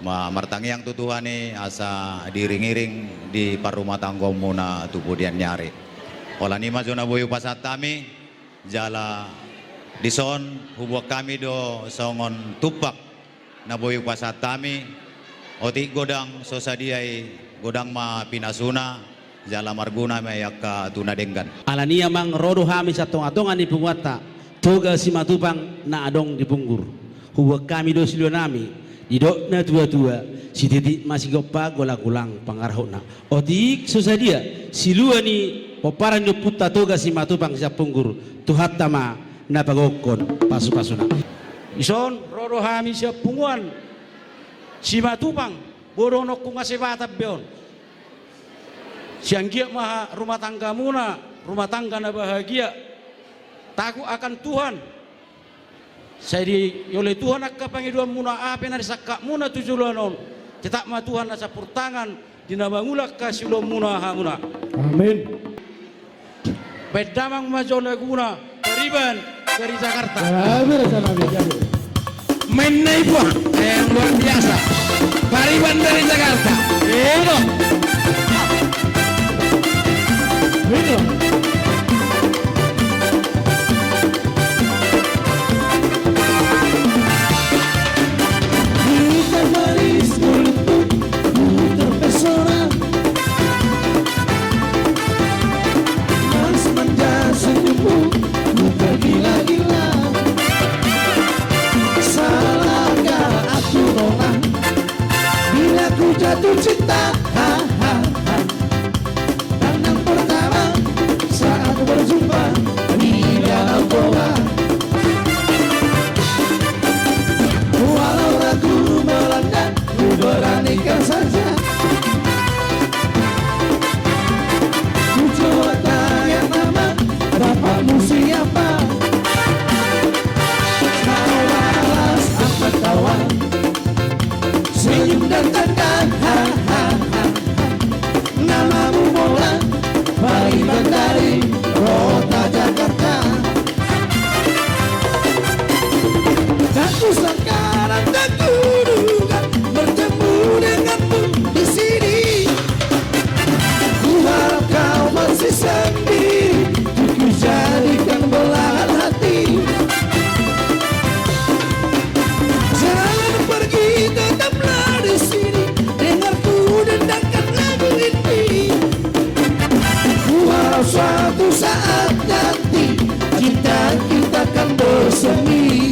martangiang tutuhani asa diring-iring di parumah tangga muna tubudian nyari. Ola nima zona boyu pasatami jala dison hubuk kami do songon tupak na boyu pasatami oti godang sosadiai godang ma pinasuna jala marguna mayak ka tunadenggan. Alania mang rodo hami satong-atongan di pungwata toga si matupang na adong di punggur hubuk kami do silionami didok na tua-tua si titik masih gopa golang-gulang pangarahona otik susadia silua ni poparan do putta toga si matupang sa punggur tuhat tama na pagokon pasu-pasuna ison rodo hami sa punguan si matupang borong nok kungasebata beon siang gia maha rumah tangga muna rumah tangga na bahagia takut akan Tuhan. Saya di oleh Tuhan akka pangiduan muna ape na sakka muna tujulanon cetak ma Tuhan asa purtangan dina bangulak kasilom muna hamuna amin bedamang majona guna Pariban dari Jakarta main naipua yang luar biasa Pariban dari Jakarta itu jatuh cinta, ha ha ha. Dan yang pertama saat berjumpa di dalam goa. Walau ragu melanda, ku beranikan saja. Ku coba tanya nama bapakmu siapa. Kau balas apa kawan? Senyum dan tanda ha ha ha. Namamu Mola Pariban dari kota Jakarta. Dan ku sekarang tak kuduga bertemu denganmu di sini. Ku harap kau masih sendiri, ku jadikan belahan hati. Jangan pergi, tetaplah di sini. Dengar ku dendangkan lagu ini. Ku harap suatu saat nanti cinta kita akan bersemi.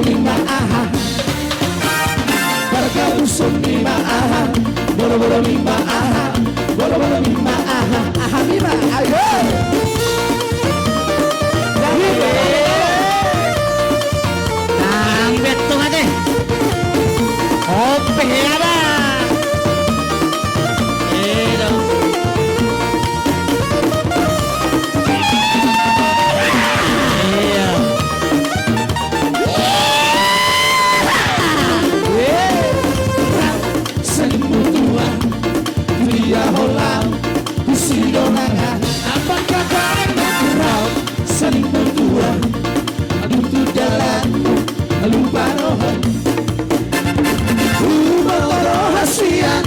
mima aha Barga usum mima aha Boro mima aha Boro mima aha Aha mima ayo Nang betul aja. Ope ada. Edo. Iya. Saling mutua Via holam Kusidonanga Apakah barang natural Saling mutua Adutu jalan Lupa rohan Rohasian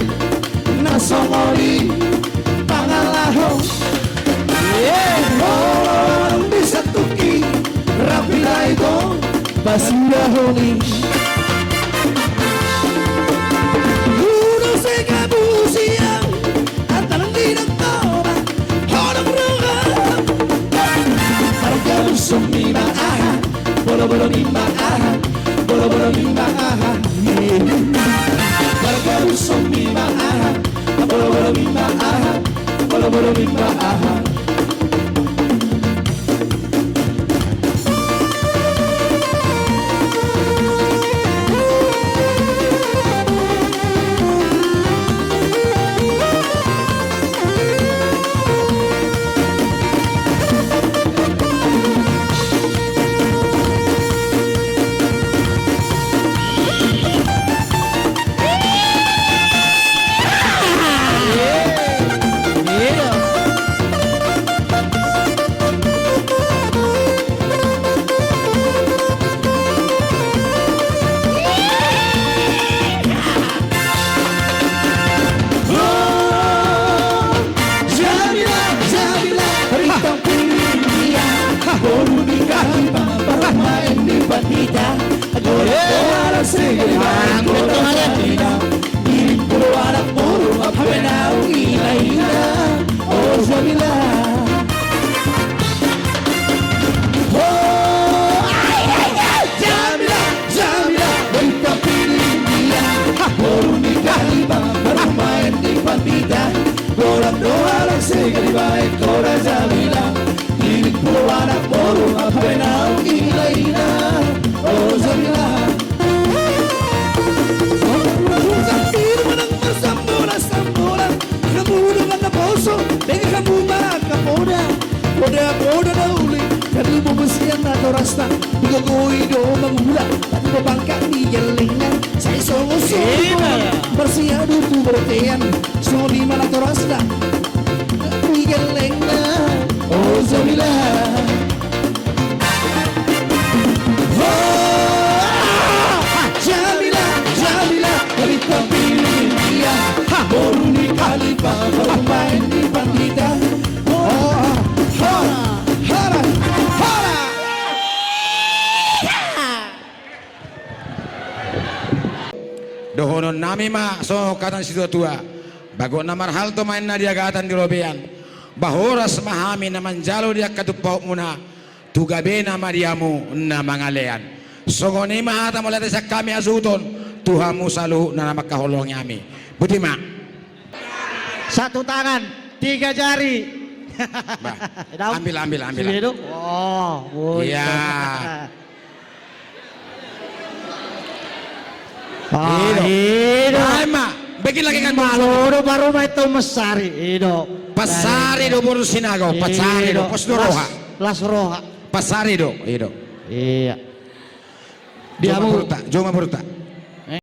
Nasongoli Pangalaho Orang bisa tuki Rapi laito Basurahoni Uno se kabusiang Antaran tidak toba Orang rohan Harga usum mima aha Bolo mima aha Bolo mima aha Harga usum mima aha Bolo mima aha Bolo mima aha Rasta Bugagoi do manghula Pati babangka di jalingan Saya songo-songo Bersiadu tu bertean Songo di mana to rasta Di jalingan Oh Zabila Oh Jamila Jamila Dari pilih dia Baru di Kalipa Baru main di Pandita Oh Hora Hora Hora Dohonon nami ma so katan situ tua bago namar hal to main na dia gatan di robean bahoras mahami na manjalo dia katupau muna tugabe na mariamu na mangalean songoni mahata mulai sa kami azuton tuhamu saluhu na makaholong yami butima Satu tangan, 3 jari. Bah, ambil. Oh, iya. Ma, begin lagi kan Maloro baru mai to mesari ido. Pasari do buru sinago, pasari do posdoroha. Las roha. Pasari do, ido. Iya. Diamu Joma beruta.